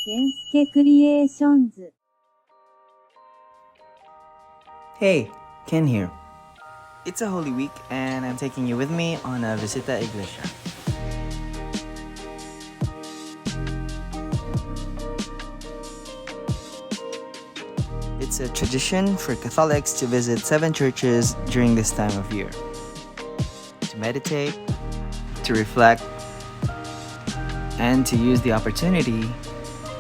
健介クリエーションズ Hey, Ken here. It's a Holy Week and I'm taking you with me on a visita a iglesia. It's a tradition for Catholics to visit 7 churches during this time of year. To meditate, to reflect, and to use the opportunity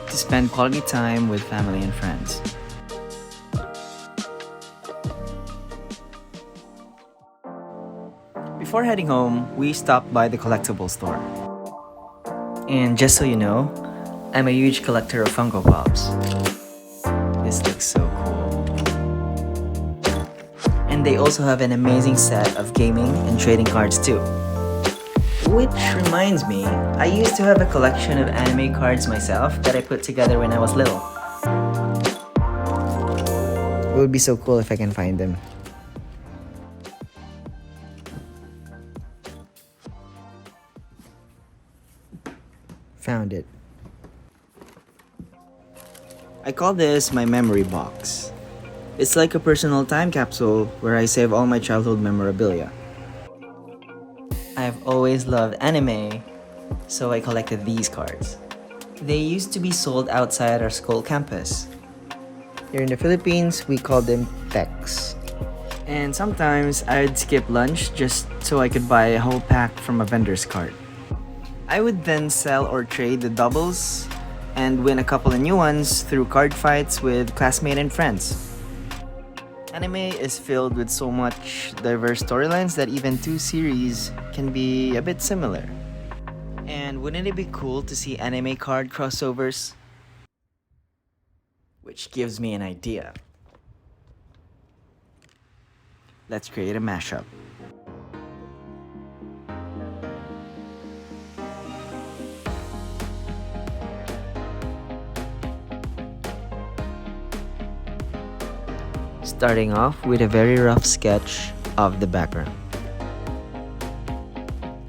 to spend quality time with family and friends. Before heading home, we stopped by the collectible store. And just so you know, I'm a huge collector of Funko Pops. This looks so cool. And they also have an amazing set of gaming and trading cards too. Which reminds me, I used to have a collection of anime cards myself that I put together when I was little. It would be so cool if I can find them. Found it. I call this my memory box. It's like a personal time capsule where I save all my childhood memorabilia. I've always loved anime, so I collected these cards. They used to be sold outside our school campus. Here in the Philippines, we call them peks. And sometimes I'd skip lunch just so I could buy a whole pack from a vendor's cart. I would then sell or trade the doubles and win a couple of new ones through card fights with classmates and friends. Anime is filled with so much diverse storylines that even 2 series can be a bit similar. And wouldn't it be cool to see anime card crossovers? Which gives me an idea. Let's create a mashup. Starting off with a very rough sketch of the background.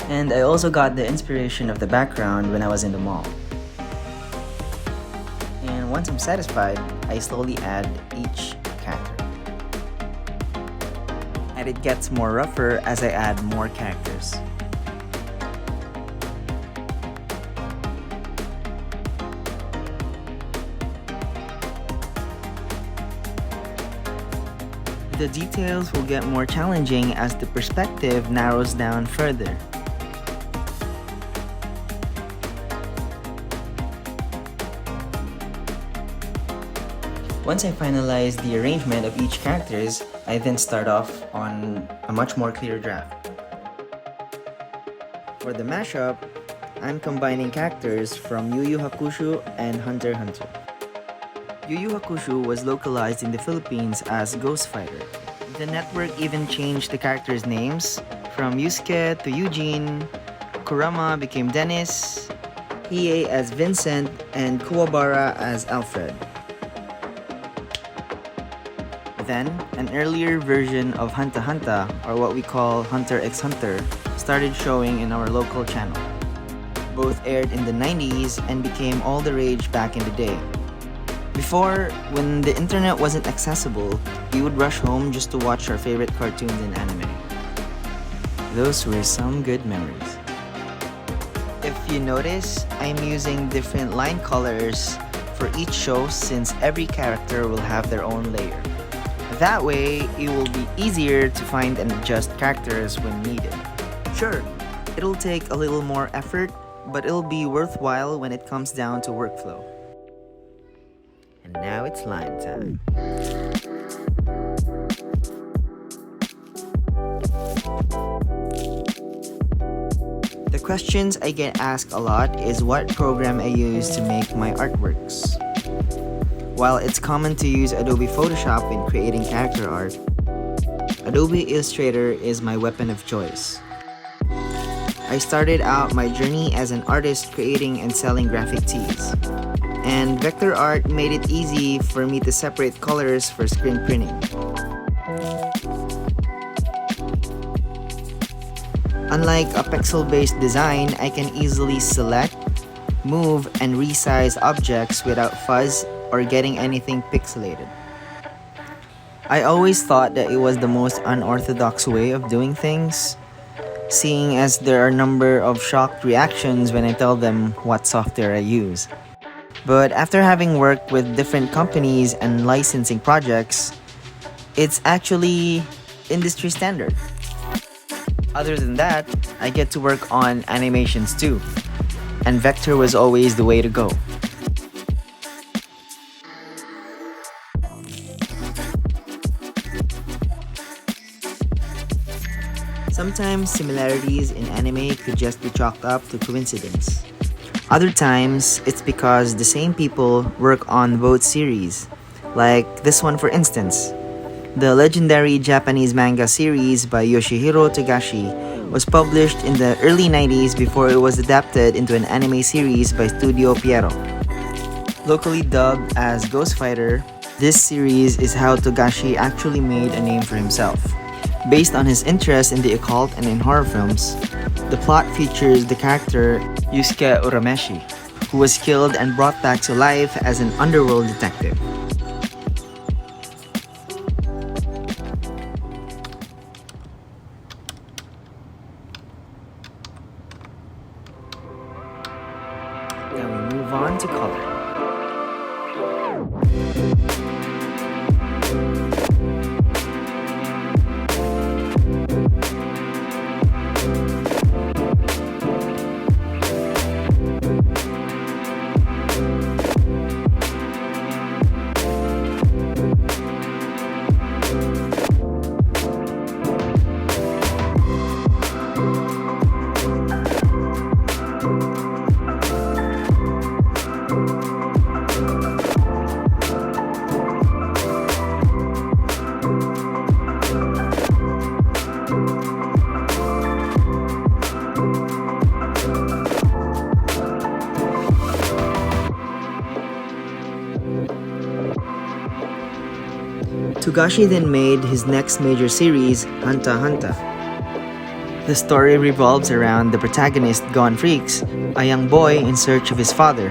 And I also got the inspiration of the background when I was in the mall. And once I'm satisfied, I slowly add each character. And it gets more rougher as I add more characters. The details will get more challenging as the perspective narrows down further. Once I finalize the arrangement of each characters, I then start off on a much more clear draft. For the mashup, I'm combining characters from Yu Yu Hakusho and HunterXHunter. Yu Yu Hakusho was localized in the Philippines as Ghost Fighter. The network even changed the characters' names from Yusuke to Eugene, Kurama became Dennis, Hiei as Vincent, and Kuwabara as Alfred. Then, an earlier version of HunterXHunter, or what we call HunterXHunter, started showing in our local channel. Both aired in the 90s and became all the rage back in the day. Before, when the internet wasn't accessible, we would rush home just to watch our favorite cartoons and anime. Those were some good memories. If you notice, I'm using different line colors for each show since every character will have their own layer. That way, it will be easier to find and adjust characters when needed. Sure, it'll take a little more effort, but it'll be worthwhile when it comes down to workflow. And now it's line time. The questions I get asked a lot is what program I use to make my artworks. While it's common to use Adobe Photoshop in creating character art, Adobe Illustrator is my weapon of choice. I started out my journey as an artist creating and selling graphic tees. And vector art made it easy for me to separate colors for screen printing. Unlike a pixel-based design, I can easily select, move, and resize objects without fuzz or getting anything pixelated. I always thought that it was the most unorthodox way of doing things, seeing as there are a number of shocked reactions when I tell them what software I use. But after having worked with different companies and licensing projects, it's actually industry standard. Other than that, I get to work on animations too, and vector was always the way to go. Sometimes similarities in anime could just be chalked up to coincidence. Other times, it's because the same people work on both series, like this one for instance. The legendary Japanese manga series by Yoshihiro Togashi was published in the early 90s before it was adapted into an anime series by Studio Pierrot. Locally dubbed as Ghost Fighter, this series is how Togashi actually made a name for himself. Based on his interest in the occult and in horror films, the plot features the character Yusuke Urameshi, who was killed and brought back to life as an underworld detective. Then we move on to color. Togashi then made his next major series, HunterXHunter. The story revolves around the protagonist Gon Freaks, a young boy in search of his father,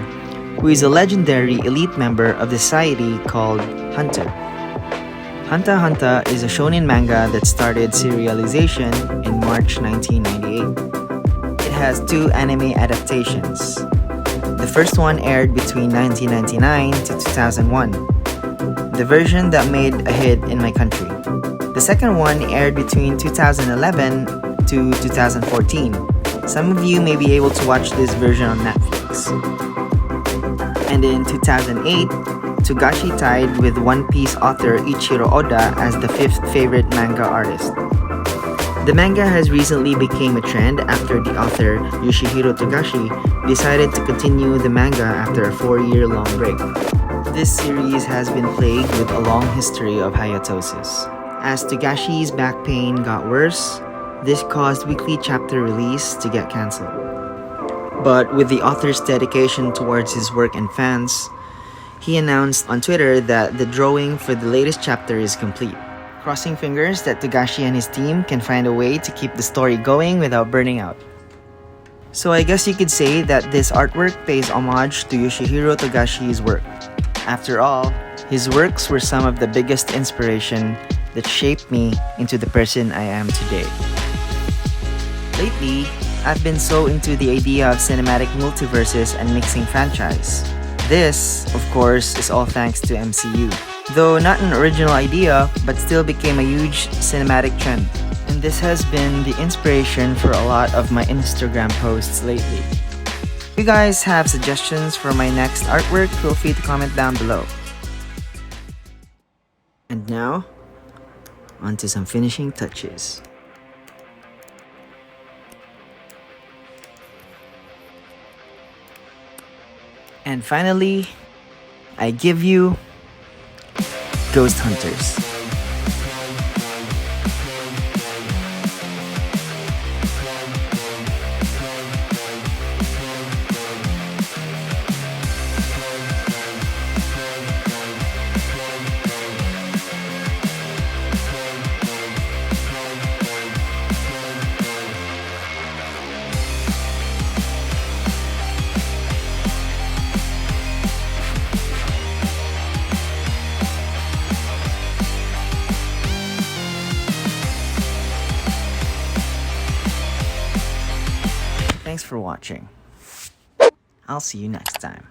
who is a legendary elite member of the society called Hunter. HunterXHunter is a shonen manga that started serialization in March 1998. It has 2 anime adaptations. The first one aired between 1999 to 2001. The version that made a hit in my country. The second one aired between 2011 to 2014. Some of you may be able to watch this version on Netflix. And in 2008, Togashi tied with One Piece author Ichiro Oda as the 5th favorite manga artist. The manga has recently become a trend after the author Yoshihiro Togashi decided to continue the manga after a 4-year-long break. This series has been plagued with a long history of hiatosis. As Togashi's back pain got worse, this caused weekly chapter release to get cancelled. But with the author's dedication towards his work and fans, he announced on Twitter that the drawing for the latest chapter is complete. Crossing fingers that Togashi and his team can find a way to keep the story going without burning out. So I guess you could say that this artwork pays homage to Yoshihiro Togashi's work. After all, his works were some of the biggest inspiration that shaped me into the person I am today. Lately, I've been so into the idea of cinematic multiverses and mixing franchise. This, of course, is all thanks to MCU. Though not an original idea, but still became a huge cinematic trend. And this has been the inspiration for a lot of my Instagram posts lately. If you guys have suggestions for my next artwork, feel free to comment down below. And now, on to some finishing touches. And finally, I give you Ghost Hunters. Thanks for watching. I'll see you next time.